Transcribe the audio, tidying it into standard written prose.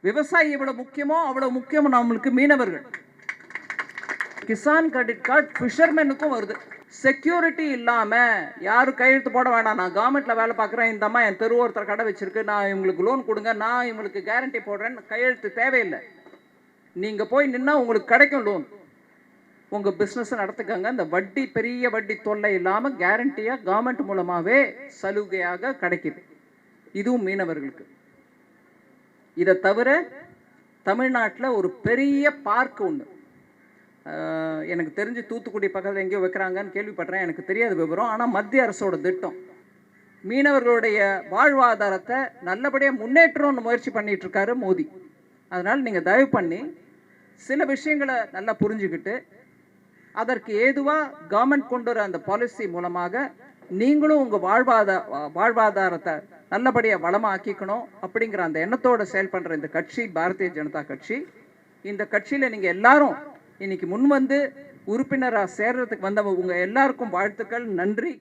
விவசாயி எவ்வளவு முக்கியமோ அவ்வளவு முக்கியம் நம்மளுக்கு மீனவர்கள். கிசான் கிரெடிட் கார்டு ஃபிஷர்மேனுக்கும் வருது. செக்யூரிட்டி இல்லாம யாரும் கையெழுத்து போட வேண்டாம். நான் கவர்மெண்ட்ல வேலை பார்க்குறேன், இந்த அம்மா என் தெரு ஒருத்தர் கடை வச்சிருக்கு, நான் இவங்களுக்கு லோன் கொடுங்க, நான் இவங்களுக்கு கேரண்டி போடுறேன்னு கையெழுத்து தேவையில்லை. நீங்க போய் நின்னா உங்களுக்கு கிடைக்கும் லோன். உங்க பிசினஸ் நடத்துக்கங்க. இந்த வட்டி பெரிய வட்டி தொல்லை இல்லாம கேரண்டியா கவர்மெண்ட் மூலமாவே சலுகையாக கிடைக்குது. இதுவும் மீனவர்களுக்கு. இதை தவிர தமிழ்நாட்டில் ஒரு பெரிய பார்க் ஒன்று எனக்கு தெரிஞ்சு தூத்துக்குடி பக்கத்தில் எங்கேயோ வைக்கிறாங்கன்னு கேள்விப்பட்டேன். எனக்கு தெரியாத விவரம். ஆனால் மத்திய அரசோட திட்டம் மீனவர்களுடைய வாழ்வாதாரத்தை நல்லபடியாக முன்னேற்றம்னு முயற்சி பண்ணிட்டு இருக்காரு மோடி. அதனால் நீங்கள் தயவு பண்ணி சில விஷயங்களை நல்லா புரிஞ்சுக்கிட்டு அதற்கு ஏதுவாக கவர்மெண்ட் கொண்டு வர அந்த பாலிசி மூலமாக நீங்களும் உங்கள் வாழ்வாதாரத்தை நல்லபடியாக வளமாக்கிக்கணும் அப்படிங்கிற அந்த எண்ணத்தோடு செயல்படுற இந்த கட்சி பாரதிய ஜனதா கட்சி. இந்த கட்சியில் நீங்கள் எல்லாரும் இன்னைக்கு முன் வந்து உறுப்பினராக சேர்றதுக்கு வந்தவங்க உங்கள் எல்லாருக்கும் வாழ்த்துக்கள். நன்றி.